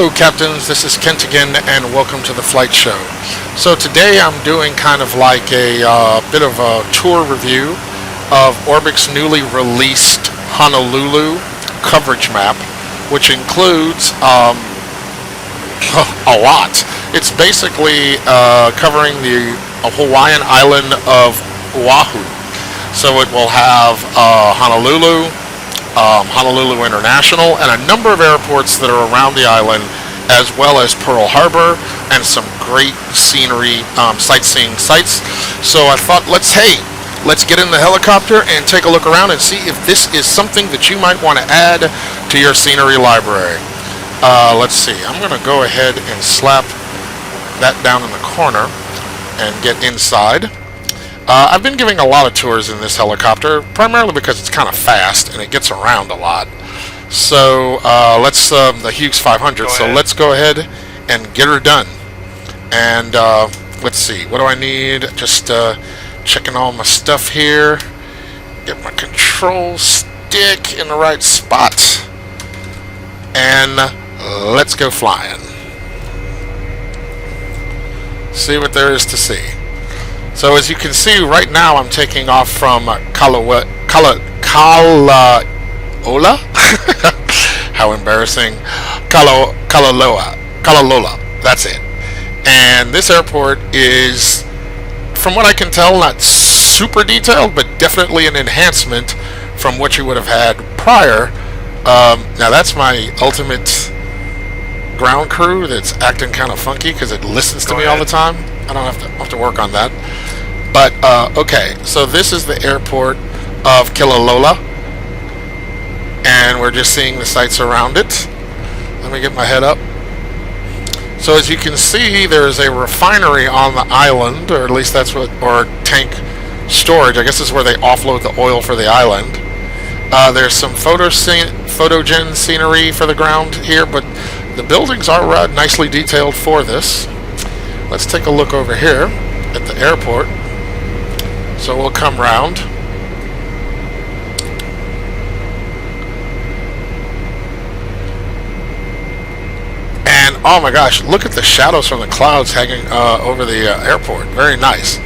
Hello captains, this is Kent again and welcome to the flight show. So today I'm doing kind of like a bit of a tour review of Orbx newly released Honolulu coverage map, which includes a lot. It's basically covering the Hawaiian island of Oahu. So it will have Honolulu, Honolulu International, and a number of airports that are around the island, as well as Pearl Harbor and some great scenery, sightseeing sites. So I thought, let's get in the helicopter and take a look around and see if this is something that you might want to add to your scenery library. Let's see, I'm going to go ahead and slap that down in the corner and get inside. I've been giving a lot of tours in this helicopter, primarily because it's kind of fast and it gets around a lot. So let's the Hughes 500. So let's go ahead and get her done. And let's see, what do I need? Just checking all my stuff here. Get my control stick in the right spot. And let's go flying. See what there is to see. So as you can see right now, I'm taking off from Kalaola. How embarrassing. Kalaloa. That's it. And this airport is, from what I can tell, not super detailed, but definitely an enhancement from what you would have had prior. Now that's my ultimate ground crew that's acting kind of funky because it listens to me all the time. I don't have to work on that. But okay, so this is the airport of Kilauea, and we're just seeing the sights around it. Let me get my head up. So as you can see, there is a refinery on the island, or at least that's what, or tank storage. I guess this is where they offload the oil for the island. There's some photogen scenery for the ground here, but the buildings are nicely detailed for this. Let's take a look over here at the airport. So we'll come round. And oh my gosh, look at the shadows from the clouds hanging over the airport. Very nice.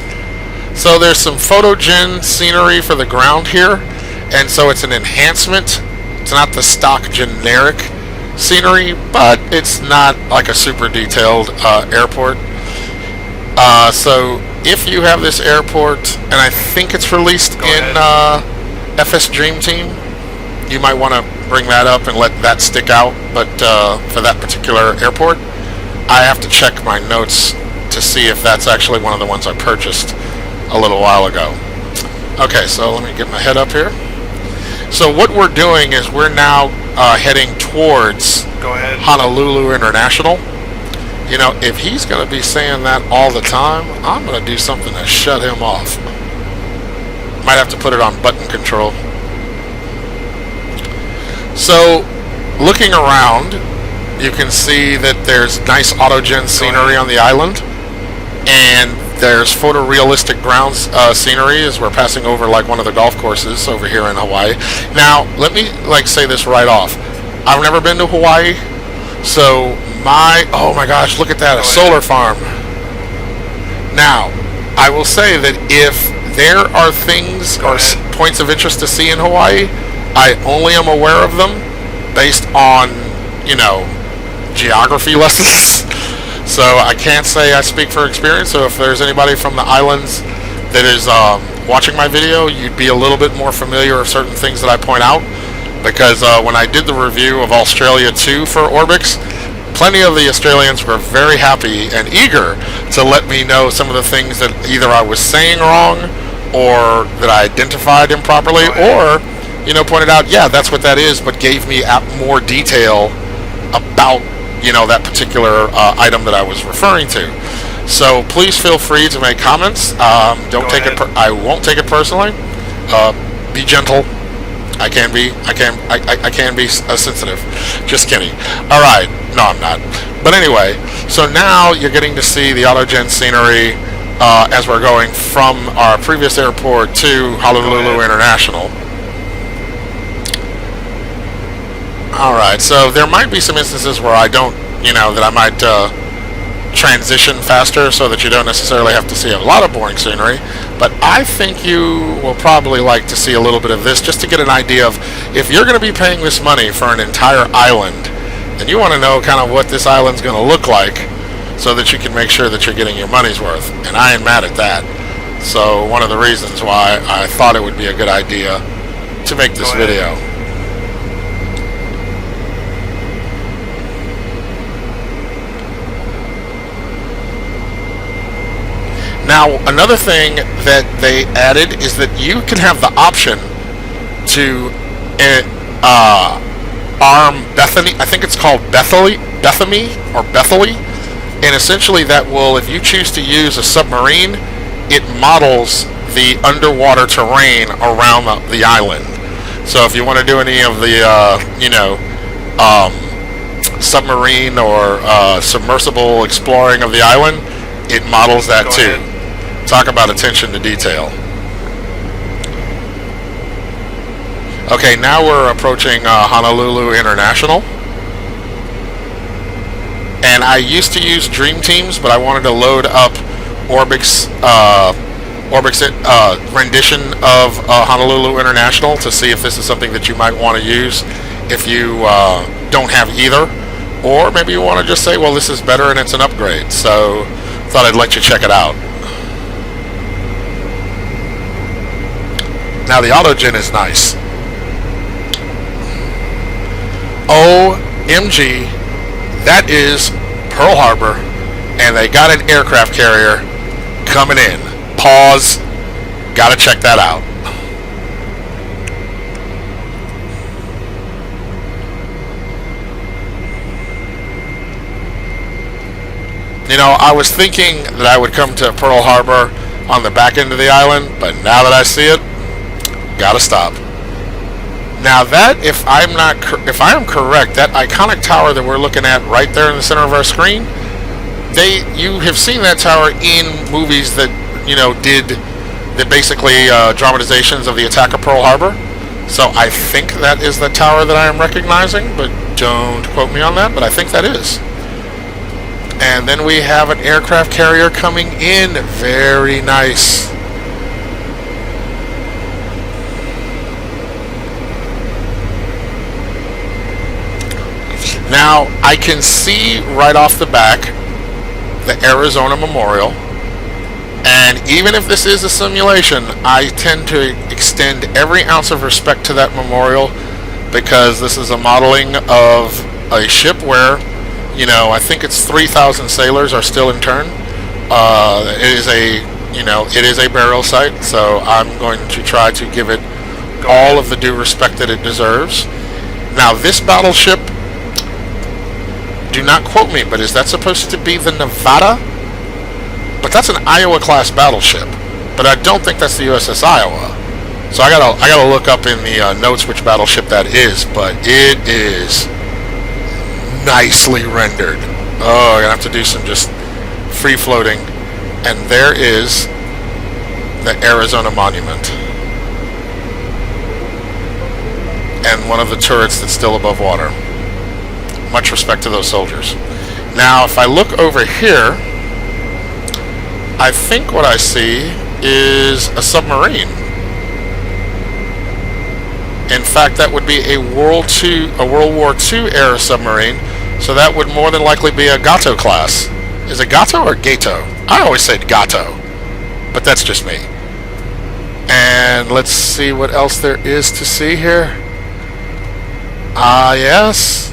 So there's some photogen scenery for the ground here, and so it's an enhancement. It's not the stock generic scenery, but it's not like a super detailed airport. So if you have this airport, and I think it's released in FS Dream Team, you might want to bring that up and let that stick out. But for that particular airport, I have to check my notes to see if that's actually one of the ones I purchased a little while ago. Okay, so let me get my head up here. So what we're doing is we're now heading towards Honolulu International. You know, if he's going to be saying that all the time, I'm going to do something to shut him off. Might have to put it on button control. So, looking around, you can see that there's nice autogen scenery on the island, and there's photorealistic ground scenery as we're passing over like one of the golf courses over here in Hawaii. Now, let me say this right off. I've never been to Hawaii, so oh my gosh, look at that, a solar farm. Now, I will say that if there are things or points of interest to see in Hawaii, I only am aware of them based on, you know, geography lessons. So I can't say I speak for experience. So if there's anybody from the islands that is watching my video, you'd be a little bit more familiar with certain things that I point out. Because when I did the review of Australia 2 for Orbx, plenty of the Australians were very happy and eager to let me know some of the things that either I was saying wrong or that I identified improperly, or, you know, pointed out, yeah, that's what that is, but gave me more detail about, you know, that particular item that I was referring to. So please feel free to make comments. Don't take it. I won't take it personally. Be gentle. I can be sensitive. Just kidding. All right. No, I'm not. But anyway, so now you're getting to see the autogen scenery as we're going from our previous airport to Honolulu International. Alright, so there might be some instances where I don't that I might transition faster so that you don't necessarily have to see a lot of boring scenery. But I think you will probably like to see a little bit of this just to get an idea of, if you're going to be paying this money for an entire island, then you want to know kind of what this island's going to look like so that you can make sure that you're getting your money's worth. And I ain't mad at that. So one of the reasons why I thought it would be a good idea to make this video. Now, another thing that they added is that you can have the option to arm Bethany. I think it's called Bethany, and essentially that will, if you choose to use a submarine, it models the underwater terrain around the island. So if you want to do any of the, submarine or submersible exploring of the island, it models that too. Talk about attention to detail. Okay, now we're approaching Honolulu International. And I used to use Dream Teams, but I wanted to load up Orbx rendition of Honolulu International to see if this is something that you might want to use if you don't have either. Or maybe you want to just say, well, this is better and it's an upgrade. So thought I'd let you check it out. Now the autogen is nice. OMG, that is Pearl Harbor, and they got an aircraft carrier coming in. Pause. Gotta check that out. I was thinking that I would come to Pearl Harbor on the back end of the island, but now that I see it, gotta stop. Now that, if I am correct, that iconic tower that we're looking at right there in the center of our screen, you have seen that tower in movies that did the basically dramatizations of the attack of Pearl Harbor. So I think that is the tower that I am recognizing, but don't quote me on that, but I think that is. And then we have an aircraft carrier coming in. Very nice. Now, I can see right off the back the Arizona Memorial. And even if this is a simulation, I tend to extend every ounce of respect to that memorial, because this is a modeling of a ship where, I think it's 3,000 sailors are still interned. It is a burial site, so I'm going to try to give it all of the due respect that it deserves. Now, this battleship, do not quote me, but is that supposed to be the Nevada? But that's an Iowa-class battleship. But I don't think that's the USS Iowa. So I gotta look up in the notes which battleship that is. But it is nicely rendered. Oh, I'm gonna have to do some just free floating. And there is the Arizona Monument. And one of the turrets that's still above water. Much respect to those soldiers. Now, if I look over here, I think what I see is a submarine. In fact, that would be a World War II era submarine, so that would more than likely be a Gato class. Is it Gato or Gato? I always say Gato, but that's just me. And let's see what else there is to see here. Yes.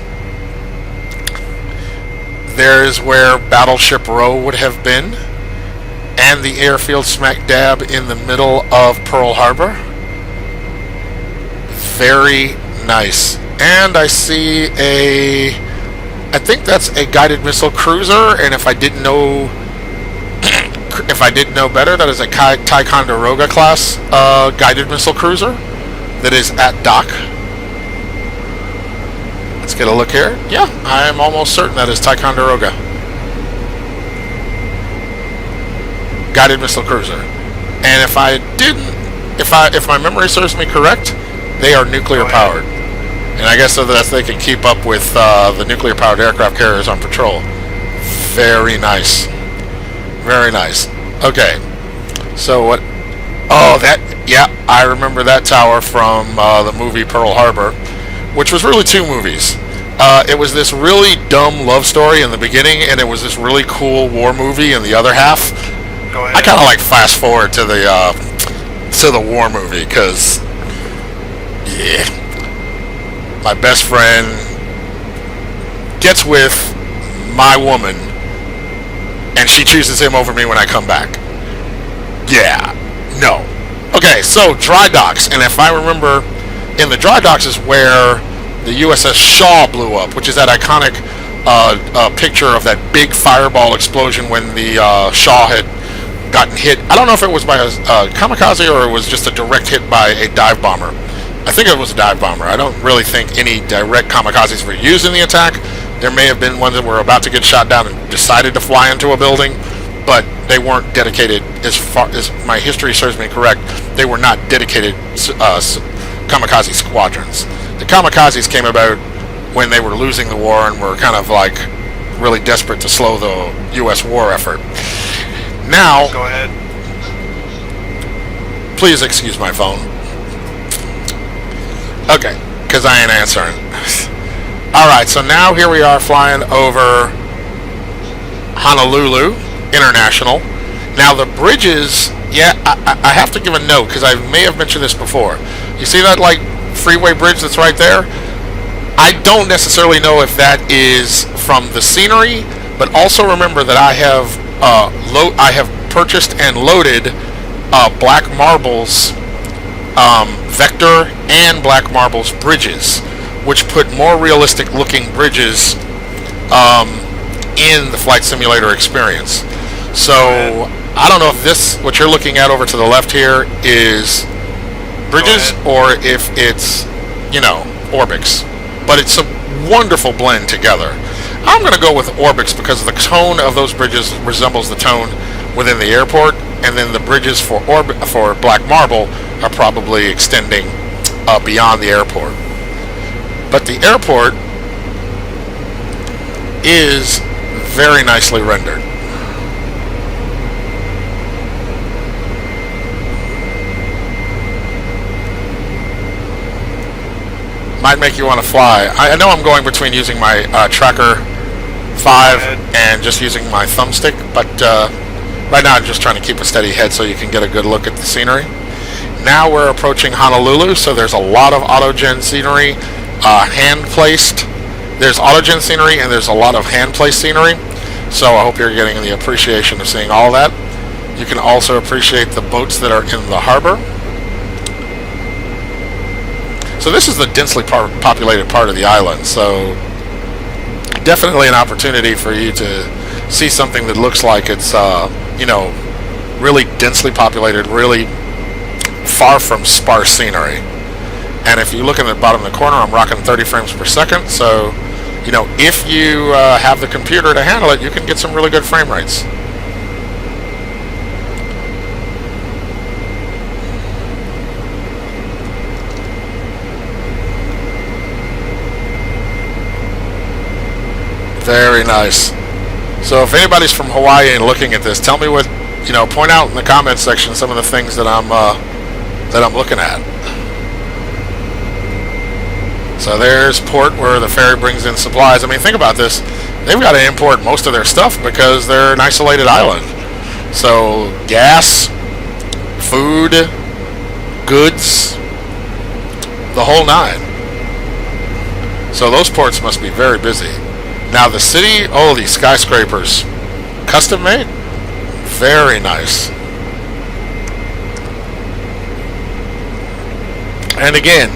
There's where Battleship Row would have been, and the airfield smack dab in the middle of Pearl Harbor. Very nice. And I see I think that's a guided missile cruiser, and if I didn't know better, that is a Ticonderoga class guided missile cruiser that is at dock. Let's get a look here. Yeah, I'm almost certain that is Ticonderoga. Guided missile cruiser. And if my memory serves me correct, they are nuclear powered. And I guess so that they can keep up with the nuclear-powered aircraft carriers on patrol. Very nice. Very nice. Okay. So what... Oh, that... Yeah, I remember that tower from the movie Pearl Harbor, which was really two movies. It was this really dumb love story in the beginning, and it was this really cool war movie in the other half. Go ahead. I kind of like fast forward to the war movie, because... Yeah. My best friend gets with my woman, and she chooses him over me when I come back. Yeah. No. Okay, so dry docks, and if I remember, in the dry docks is where the USS Shaw blew up, which is that iconic picture of that big fireball explosion when the Shaw had gotten hit. I don't know if it was by a kamikaze or it was just a direct hit by a dive bomber. I think it was a dive bomber. I don't really think any direct kamikazes were used in the attack. There may have been ones that were about to get shot down and decided to fly into a building, but they weren't dedicated, as far as my history serves me correct, they were not dedicated kamikaze squadrons. The kamikazes came about when they were losing the war and were kind of like really desperate to slow the U.S. war effort. Now, go ahead. Please excuse my phone. Okay, because I ain't answering. Alright, so now here we are flying over Honolulu International. Now the bridges, yeah, I have to give a note because I may have mentioned this before. You see that like freeway bridge that's right there? I don't necessarily know if that is from the scenery, but also remember that I have purchased and loaded Black Marble's Vector and Black Marble's bridges, which put more realistic looking bridges in the flight simulator experience. So I don't know if this, what you're looking at over to the left here, is bridges or if it's, you know, Orbx. But it's a wonderful blend together. I'm going to go with Orbx because the tone of those bridges resembles the tone within the airport, and then the bridges for Black Marble are probably extending beyond the airport. But the airport is very nicely rendered. Might make you want to fly. I know I'm going between using my Tracker 5 and just using my thumbstick, but right now I'm just trying to keep a steady head so you can get a good look at the scenery. Now we're approaching Honolulu, so there's a lot of autogen scenery, hand-placed. There's autogen scenery and there's a lot of hand-placed scenery, so I hope you're getting the appreciation of seeing all that. You can also appreciate the boats that are in the harbor. So this is the densely populated part of the island, so definitely an opportunity for you to see something that looks like it's, you know, really densely populated, really far from sparse scenery. And if you look in the bottom of the corner, I'm rocking 30 frames per second, so, you know, if you have the computer to handle it, you can get some really good frame rates. Very nice. So if anybody's from Hawaii and looking at this, tell me what, you know, point out in the comments section some of the things that I'm looking at. So there's port where the ferry brings in supplies. I mean, think about this. They've got to import most of their stuff because they're an isolated island. So gas, food, goods, the whole nine. So those ports must be very busy. Now the city, oh, these skyscrapers, custom made, very nice. And again,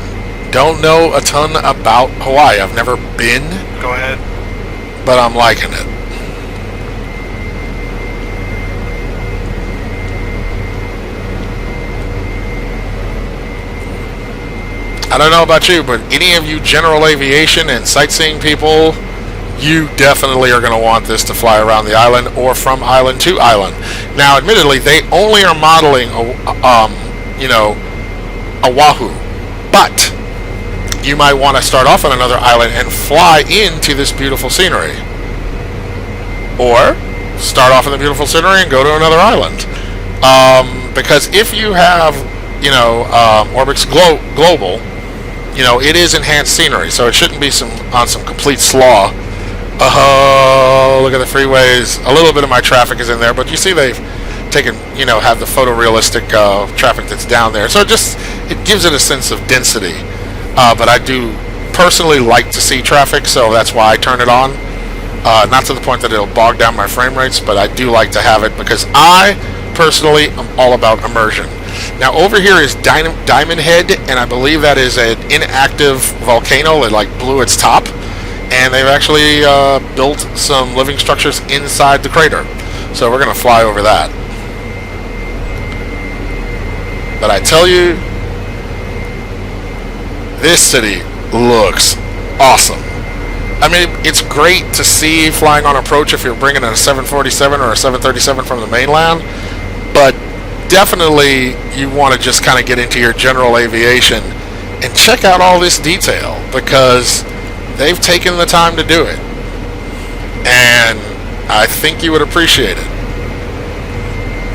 don't know a ton about Hawaii. I've never been. Go ahead. But I'm liking it. I don't know about you, but any of you general aviation and sightseeing people, you definitely are going to want this to fly around the island or from island to island. Now, admittedly, they only are modeling, you know, Oahu, but you might want to start off on another island and fly into this beautiful scenery. Or start off in the beautiful scenery and go to another island. Because if you have, Orbx Global, it is enhanced scenery, so it shouldn't be on some complete slaw. Oh, look at the freeways. A little bit of my traffic is in there, but you see they've taken, have the photorealistic traffic that's down there. So it gives it a sense of density. But I do personally like to see traffic, so that's why I turn it on. Not to the point that it'll bog down my frame rates, but I do like to have it because I personally am all about immersion. Now over here is Diamond Head, and I believe that is an inactive volcano that blew its top, and they've actually built some living structures inside the crater. So we're going to fly over that. But I tell you, this city looks awesome. I mean, it's great to see flying on approach if you're bringing in a 747 or a 737 from the mainland, but definitely you want to just kind of get into your general aviation and check out all this detail because they've taken the time to do it, and I think you would appreciate it.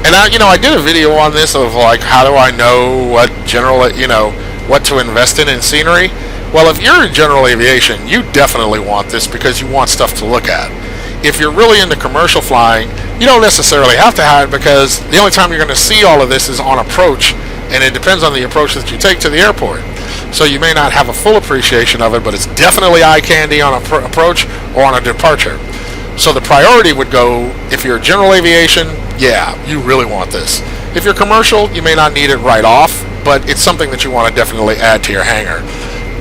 And I did a video on this of how do I know what what to invest in scenery. Well, if you're in general aviation, you definitely want this because you want stuff to look at. If you're really into commercial flying, you don't necessarily have to have it because the only time you're going to see all of this is on approach, and it depends on the approach that you take to the airport. So you may not have a full appreciation of it, but it's definitely eye candy on approach or on a departure. So the priority would go, if you're general aviation, yeah, you really want this. If you're commercial, you may not need it right off, but it's something that you want to definitely add to your hangar.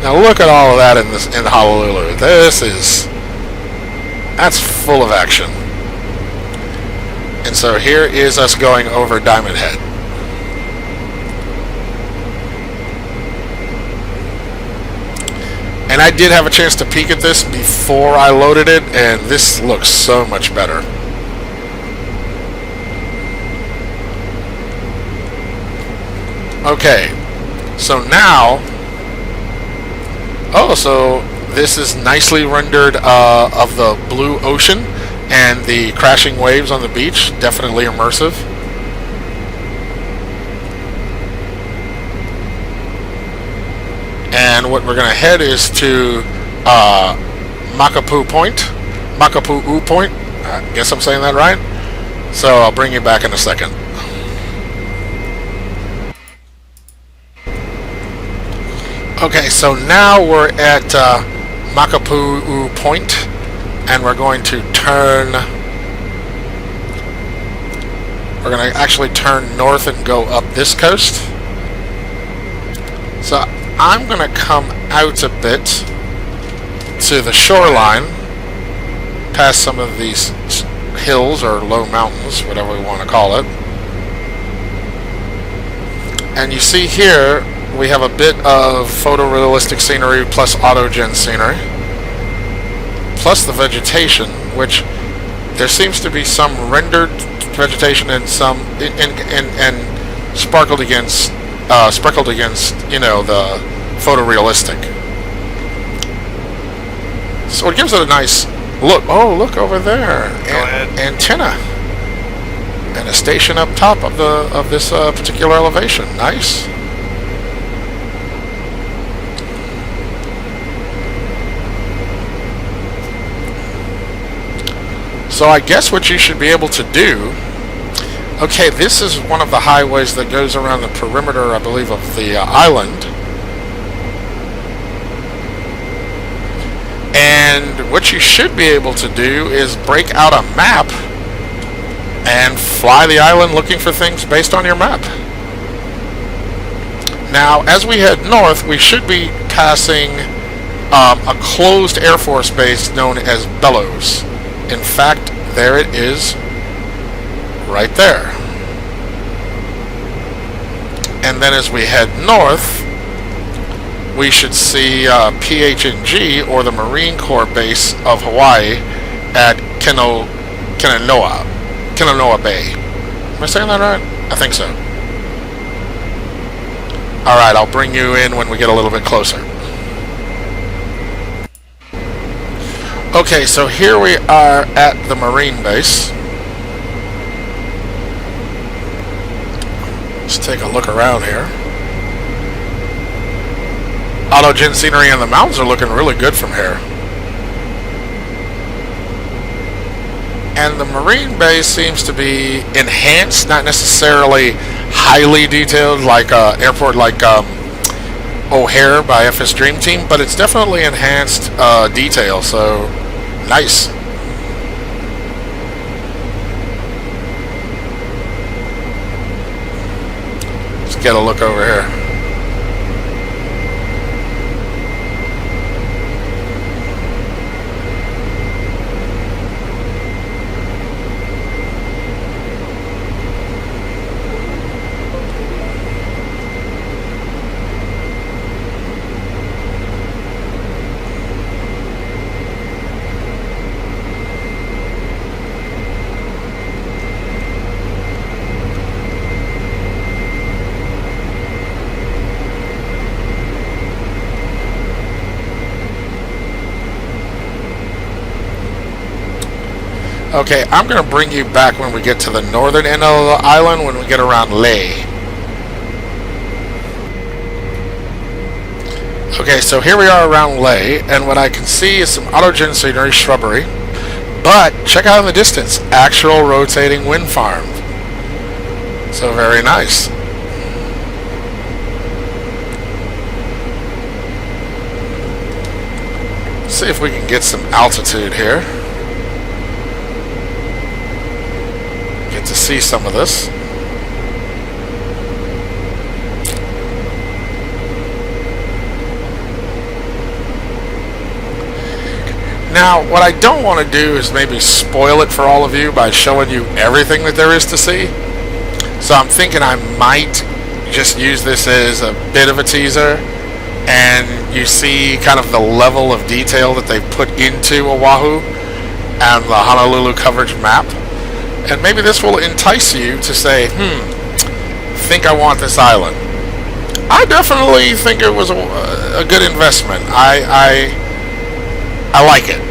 Now look at all of that in Honolulu. That's full of action. And so here is us going over Diamond Head. And I did have a chance to peek at this before I loaded it, and this looks so much better. Okay, so now, so this is nicely rendered of the blue ocean and the crashing waves on the beach, definitely immersive. And what we're going to head is to Makapuu Point. Makapuu Point. I guess I'm saying that right. So I'll bring you back in a second. Okay, so now we're at Makapuu Point, and we're going to turn. We're going to actually turn north and go up this coast. So I'm going to come out a bit to the shoreline, past some of these hills or low mountains, whatever we want to call it. And you see here, we have a bit of photorealistic scenery plus autogen scenery, plus the vegetation, which there seems to be some rendered vegetation and some and speckled against the photorealistic. So it gives it a nice look. Oh, look over there, antenna, and a station up top of this particular elevation. Nice. So I guess what you should be able to do, okay, this is one of the highways that goes around the perimeter, I believe, of the island. And what you should be able to do is break out a map and fly the island looking for things based on your map. Now, as we head north, we should be passing a closed Air Force base known as Bellows. In fact, there it is, right there. And then as we head north, we should see PH&G, or the Marine Corps base of Hawaii, at Kinanoa Bay. Am I saying that right? I think so. Alright, I'll bring you in when we get a little bit closer. Okay, so here we are at the Marine base. Let's take a look around here. Autogen scenery and the mountains are looking really good from here. And the Marine base seems to be enhanced, not necessarily highly detailed like airport like O'Hare by FS Dream Team, but it's definitely enhanced detail, so nice. Let's get a look over here. Okay, I'm going to bring you back when we get to the northern end of the island, when we get around Leh. Okay, so here we are around Leh, and what I can see is some autogen scenery, shrubbery, but check out in the distance, actual rotating wind farm. So very nice. Let's see if we can get some altitude here. To see some of this. Now, what I don't want to do is maybe spoil it for all of you by showing you everything that there is to see. So I'm thinking I might just use this as a bit of a teaser, and you see kind of the level of detail that they put into Oahu and the Honolulu coverage map. And maybe this will entice you to say, think I want this island. I definitely think it was a good investment. I like it.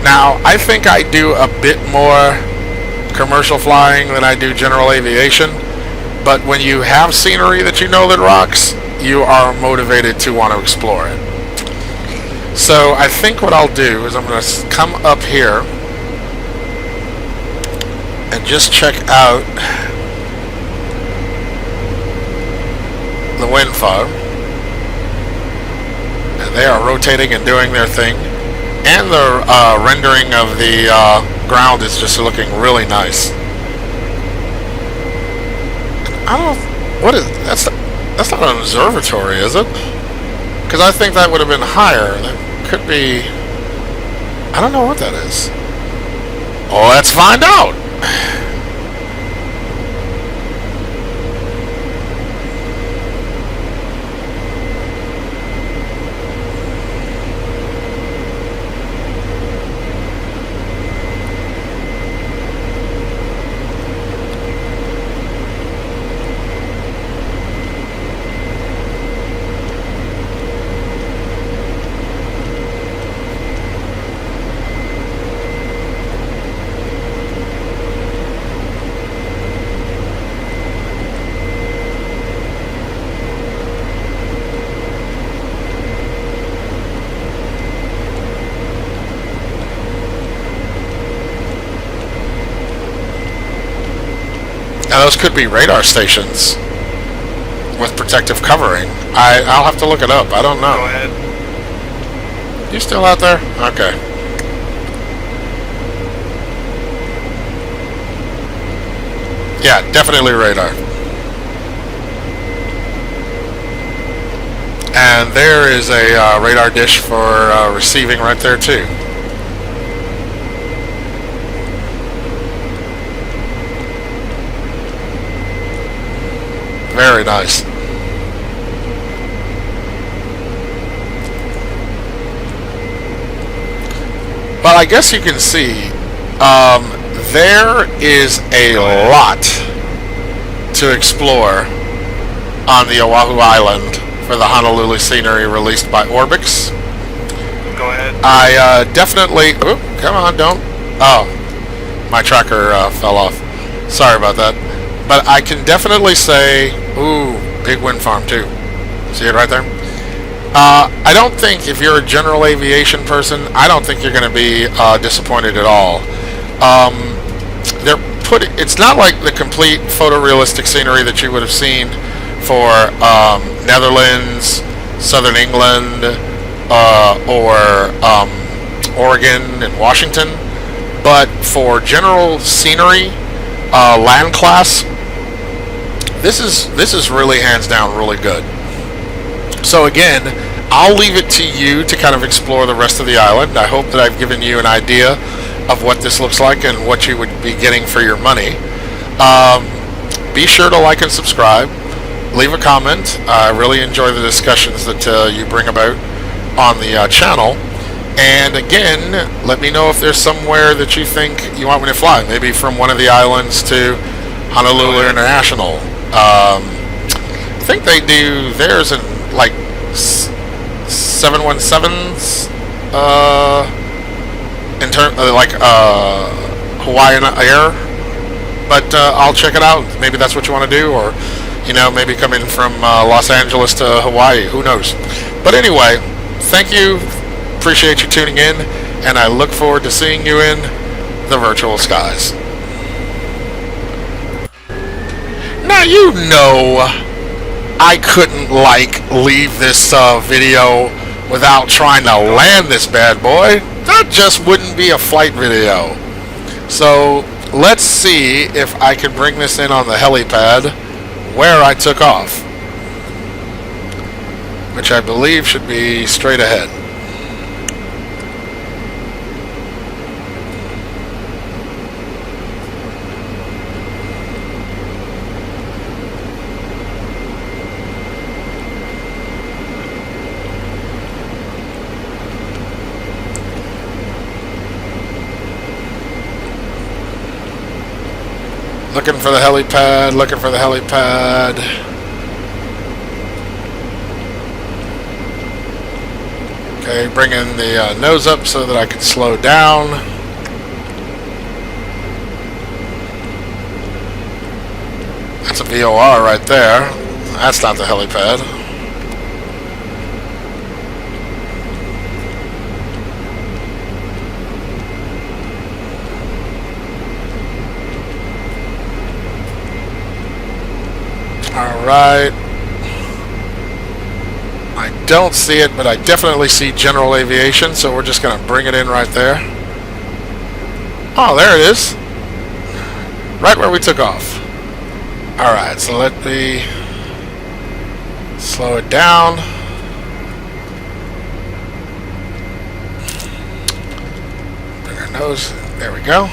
Now, I think I do a bit more commercial flying than I do general aviation. But when you have scenery that you know that rocks, you are motivated to want to explore it. So I think what I'll do is I'm going to come up here and just check out the wind farm. And they are rotating and doing their thing. And the rendering of the ground is just looking really nice. I don't know, what is, that's not an observatory, is it? Because I think that would have been higher. That could be, I don't know what that is. Oh, let's find out. Now those could be radar stations with protective covering. I'll have to look it up. I don't know. Go ahead. You still out there? Okay. Yeah, definitely radar. And there is a radar dish for receiving right there too. Very nice. Well, I guess you can see there is a lot to explore on the Oahu Island for the Honolulu scenery released by Orbx. Go ahead. I definitely... Oop, come on, don't... Oh, my tracker fell off. Sorry about that. But I can definitely say... Ooh, big wind farm too. See it right there? I don't think, if you're a general aviation person, I don't think you're going to be disappointed at all. It's not like the complete photorealistic scenery that you would have seen for Netherlands, Southern England, or Oregon and Washington, but for general scenery, land class, this is really hands down really good. So again, I'll leave it to you to kind of explore the rest of the island. I hope that I've given you an idea of what this looks like and what you would be getting for your money. Be sure to like and subscribe. Leave a comment. I really enjoy the discussions that you bring about on the channel. And again, let me know if there's somewhere that you think you want me to fly. Maybe from one of the islands to Honolulu International. I think they do theirs in like 717s in terms like Hawaiian Air. But I'll check it out. Maybe that's what you want to do, or maybe coming from Los Angeles to Hawaii. Who knows? But anyway, thank you. Appreciate you tuning in, and I look forward to seeing you in the virtual skies. Now I couldn't leave this video without trying to land this bad boy. That just wouldn't be a flight video. So let's see if I can bring this in on the helipad where I took off, which I believe should be straight ahead. Looking for the helipad, looking for the helipad. Okay, bringing the nose up so that I can slow down. That's a VOR right there. That's not the helipad. Alright. I don't see it, but I definitely see general aviation, so we're just going to bring it in right there. Oh, there it is. Right where we took off. Alright, so let me slow it down. Bring our nose. There we go.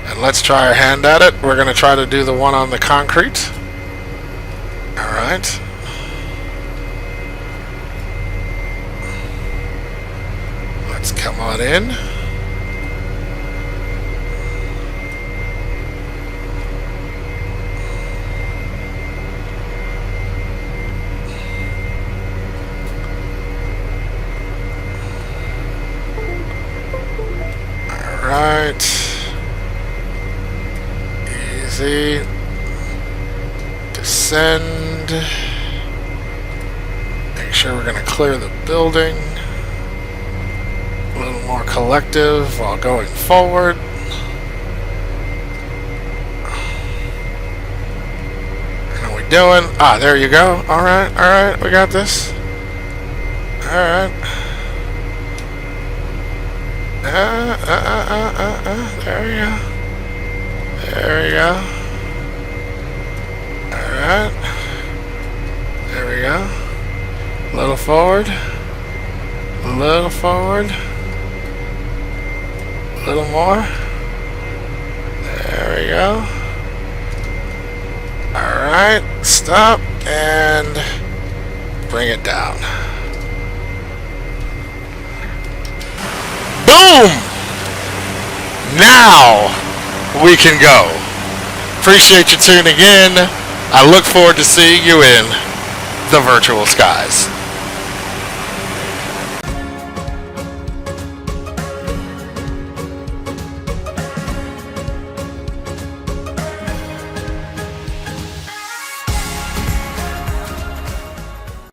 And let's try our hand at it. We're going to try to do the one on the concrete. Alright. Let's come on in. Alright. Easy. Descend. Make sure we're going to clear the building. A little more collective while going forward. How are we doing? Ah, there you go. Alright, we got this. Alright. There we go. There we go. Alright. There we go. A little forward. A little forward. A little more. There we go. Alright. Stop and bring it down. Boom! Now we can go. Appreciate you tuning in. I look forward to seeing you in the virtual skies.